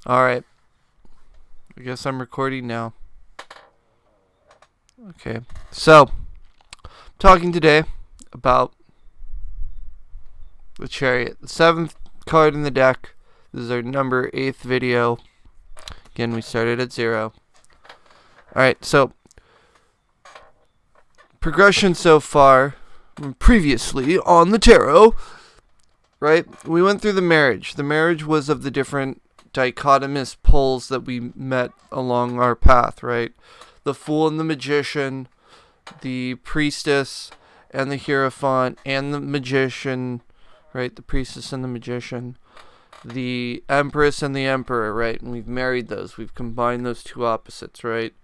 Alright. I guess I'm recording now. Okay. So, talking today about the Chariot. The 7th card in the deck. This is our number 8th video. Again, we started at 0. Alright, so progression so far, previously on the tarot, right? We went through the marriage. The marriage was of the different dichotomous poles that we met along our path, right? The Fool and the Magician, the Priestess and the Hierophant, and the Magician, right? The Priestess and the Magician. The Empress and the Emperor, right? And we've married those. We've combined those two opposites, right?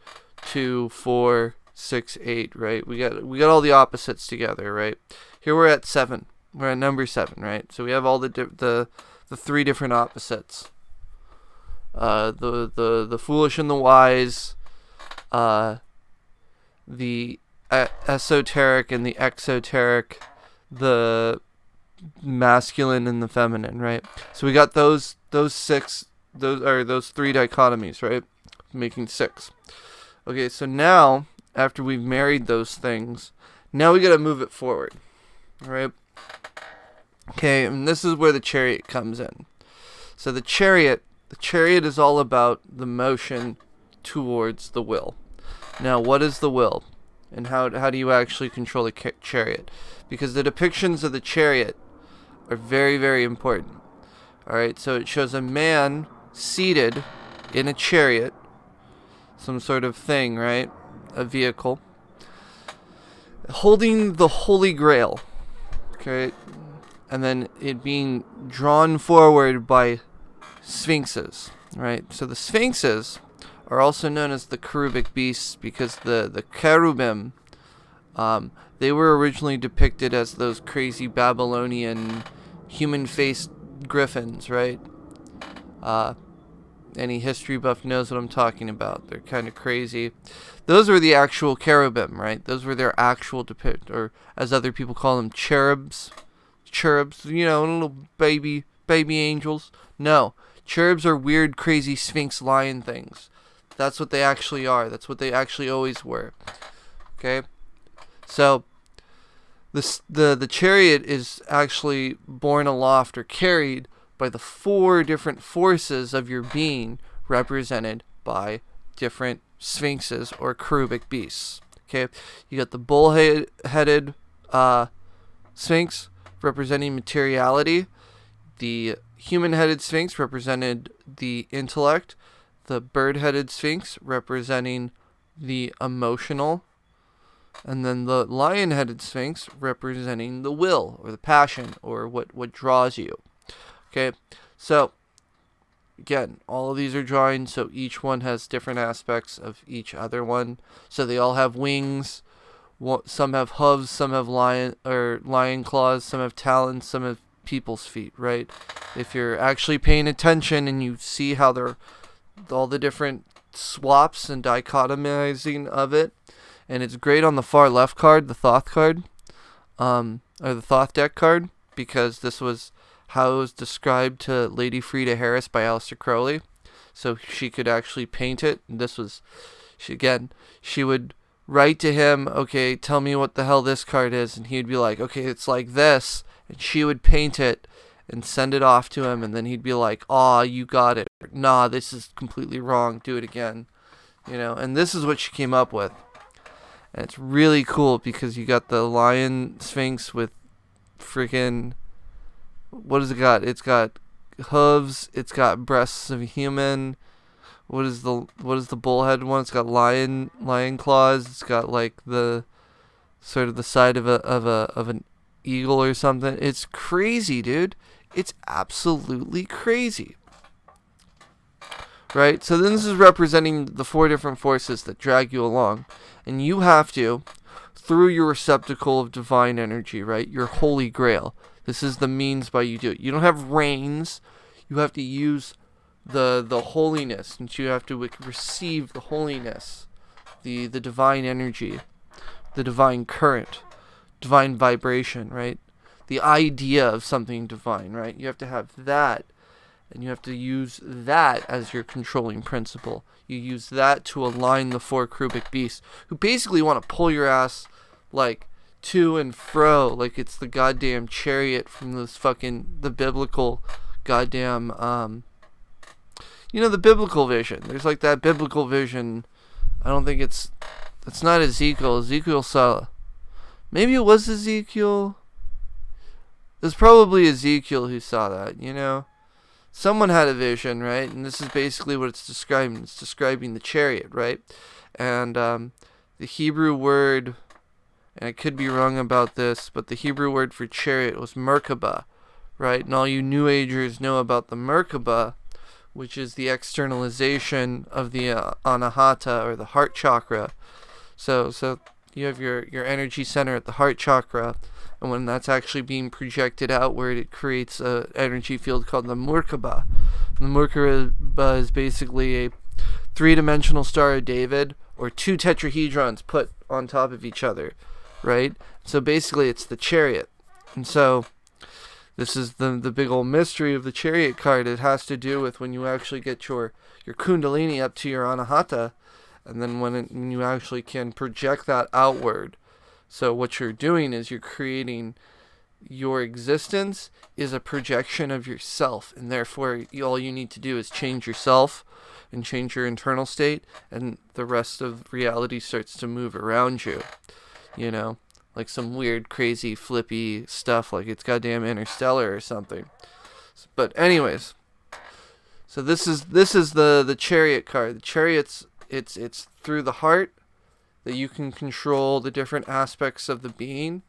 2, 4, 6, 8, right? We got all the opposites together, right? Here we're at 7. We're at number 7, right? So we have all the 3 different opposites. The foolish and the wise, the esoteric and the exoteric, the masculine and the feminine, right? So we got those 3 dichotomies, right? Making 6. Okay, so now after we've married those things, now we got to move it forward, right? Okay, and this is where the Chariot comes in. So the Chariot is all about the motion towards the will. Now, what is the will? And how do you actually control the Chariot? Because the depictions of the Chariot are very, very important. Alright, so it shows a man seated in a chariot, some sort of thing, right? A vehicle, holding the Holy Grail. Okay, and then it being drawn forward by sphinxes, right? So the sphinxes are also known as the cherubic beasts because the cherubim, they were originally depicted as those crazy Babylonian human-faced griffins, right? Any history buff knows what I'm talking about. They're kind of crazy. Those were the actual cherubim, right? Those were their actual or as other people call them, cherubs, little baby angels. No, cherubs are weird, crazy sphinx lion things. That's what they actually are. That's what they actually always were. Okay, so the Chariot is actually borne aloft or carried by the 4 different forces of your being, represented by different sphinxes or cherubic beasts. Okay, you got the bull-headed sphinx representing materiality, the human-headed sphinx represented the intellect, the bird-headed sphinx representing the emotional, and then the lion-headed sphinx representing the will or the passion or what draws you. Okay, so again, all of these are drawings, so each one has different aspects of each other one. So they all have wings. Some have hooves, some have lion claws, some have talons, some have people's feet, right? If you're actually paying attention and you see how they're all the different swaps and dichotomizing of it, and it's great on the far left card, the Thoth card, or the Thoth deck card, because this was how it was described to Lady Frida Harris by Aleister Crowley, so she could actually paint it. And this was, she would write to him, okay, tell me what the hell this card is, and he'd be like, okay, it's like this, and she would paint it and send it off to him, and then he'd be like, aw, you got it, or, nah, this is completely wrong, do it again, and this is what she came up with. And it's really cool because you got the lion sphinx with freaking, what has it got? It's got hooves. It's got breasts of a human. What is the bullhead one? It's got lion claws. It's got like the sort of the side of an eagle or something. It's crazy, dude. It's absolutely crazy. Right? So then this is representing the 4 different forces that drag you along, and you have to, through your receptacle of divine energy, right? Your Holy Grail. This is the means by you do it. You don't have reins. You have to use the holiness, and you have to receive the holiness, the divine energy, the divine current, divine vibration, right? The idea of something divine, right? You have to have that, And you have to use that as your controlling principle. You use that to align the 4 Krubic beasts, who basically want to pull your ass, like, to and fro, like it's the goddamn chariot from the biblical goddamn, the biblical vision. There's like that biblical vision. I don't think it's not Ezekiel. Ezekiel saw, maybe it was Ezekiel. It was probably Ezekiel who saw that, Someone had a vision, right? And this is basically what it's describing. It's describing the chariot, right? And the Hebrew word, and I could be wrong about this, but the Hebrew word for chariot was Merkabah, right? And all you New Agers know about the Merkabah, which is the externalization of the Anahata, or the heart chakra. So you have your energy center at the heart chakra, and when that's actually being projected outward, it creates an energy field called the Merkabah. The Merkabah is basically a 3-dimensional Star of David, or 2 tetrahedrons put on top of each other, right? So basically it's the chariot. And so this is the big old mystery of the chariot card. It has to do with when you actually get your kundalini up to your anahata, and then when you actually can project that outward. So what you're doing is you're creating, your existence is a projection of yourself, and therefore all you need to do is change yourself and change your internal state, and the rest of reality starts to move around you. Like some weird, crazy, flippy stuff, like it's goddamn Interstellar or something. But anyways, so this is the chariot card. The chariot's it's through the heart that you can control the different aspects of the being,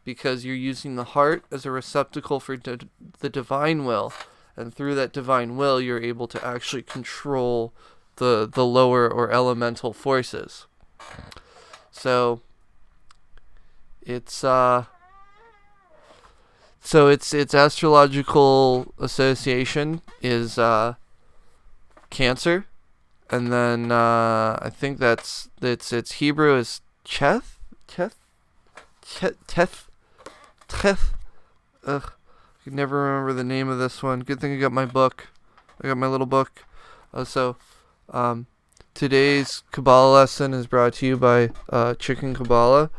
because you're using the heart as a receptacle for the divine will, and through that divine will you're able to actually control the lower or elemental forces. So its astrological association is Cancer, and then I think its Hebrew is Teth. Ugh, I can never remember the name of this one. Good thing I got my book. I got my little book. Today's Kabbalah lesson is brought to you by Chicken Kabbalah,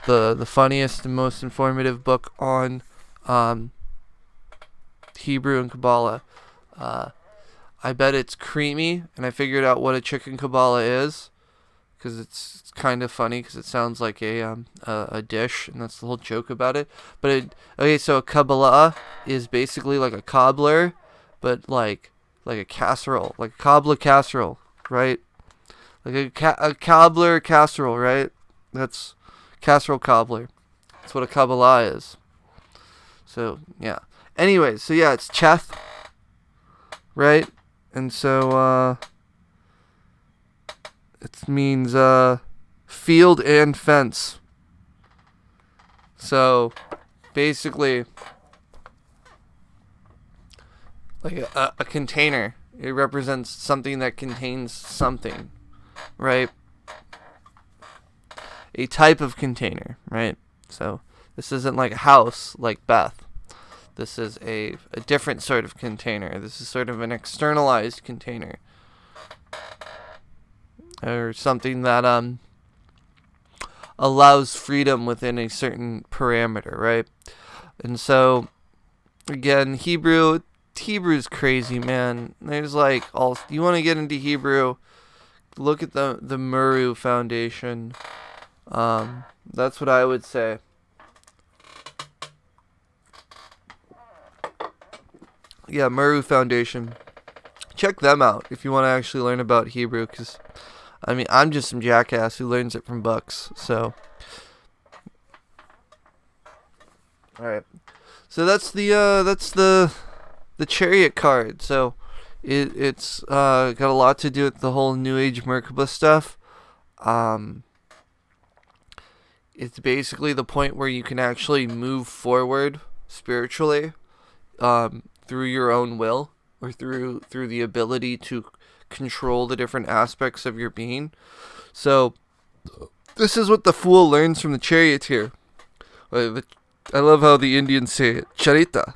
the funniest and most informative book on Hebrew and Kabbalah. I bet it's creamy, and I figured out what a chicken Kabbalah is, because it's kind of funny, because it sounds like a dish, and that's the whole joke about it. But so a Kabbalah is basically like a cobbler, but like a casserole, like a cobbler casserole, right? Like a cobbler casserole, right? That's casserole cobbler. That's what a Kabbalah is. So yeah. Anyways, so yeah, it's Cheth, right? And so it means field and fence. So basically, like a container. It represents something that contains something, right? A type of container, right? So this isn't like a house like Beth. This is a different sort of container. This is sort of an externalized container, or something that allows freedom within a certain parameter, right? And so again, Hebrew's crazy, man. There's like you want to get into Hebrew, look at the Muru Foundation. That's what I would say. Yeah, Muru Foundation. Check them out if you want to actually learn about Hebrew, because I mean, I'm just some jackass who learns it from books. So, all right. So that's the Chariot card. So it's got a lot to do with the whole New Age Merkaba stuff. It's basically the point where you can actually move forward spiritually, through your own will, or through the ability to control the different aspects of your being. So this is what the fool learns from the charioteer. I love how the Indians say it, charita.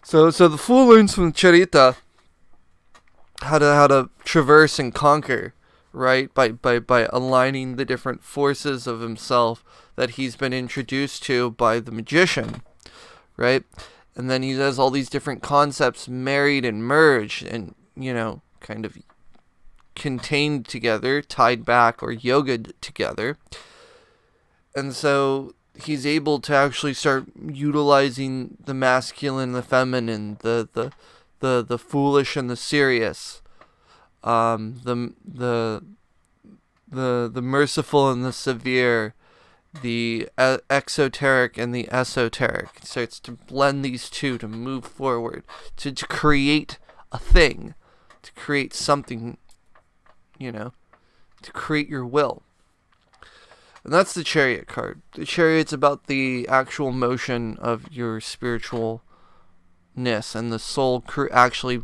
So the fool learns from Chariot how to traverse and conquer, right? By aligning the different forces of himself that he's been introduced to by the magician, right? And then he does all these different concepts married and merged and, kind of contained together, tied back or yogaed together. And so he's able to actually start utilizing the masculine, the feminine, the foolish and the serious, the merciful and the severe, the exoteric and the esoteric. He starts to blend these two to move forward, to create a thing, to create something, to create your will. And that's the Chariot card. The Chariot's about the actual motion of your spiritualness and the soul actually,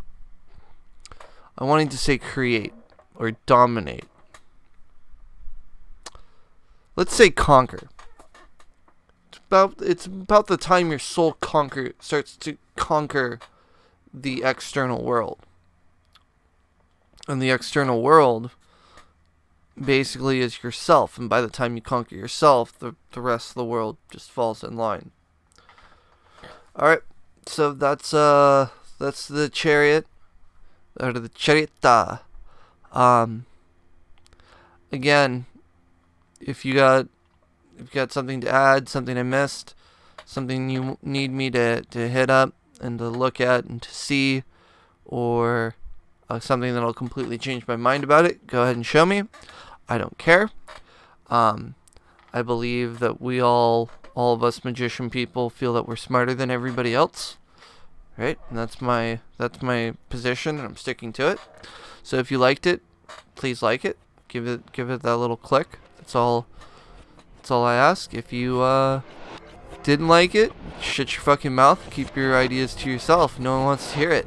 I'm wanting to say create or dominate. Let's say conquer. It's about the time your soul starts to conquer the external world. And the external world basically is yourself, and by the time you conquer yourself, the rest of the world just falls in line. Alright, so that's the Chariot, or the Chariot. Again, if you got something to add, something I missed, something you need me to hit up and to look at and to see, or something that'll completely change my mind about it, go ahead and show me. I don't care. I believe that we all of us magician people feel that we're smarter than everybody else, right? And that's my position, and I'm sticking to it. So if you liked it, please like it. Give it that little click. That's all I ask. If you didn't like it, shut your fucking mouth. Keep your ideas to yourself. No one wants to hear it.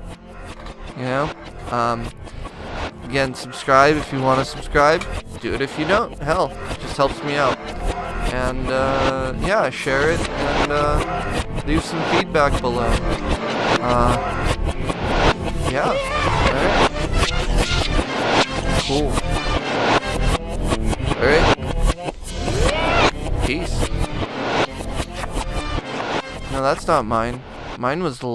Again, subscribe if you want to subscribe. Do it if you don't. Hell, it just helps me out. And yeah, share it and leave some feedback below. Yeah. Alright. Cool. Alright. Peace. No, that's not mine. Mine was the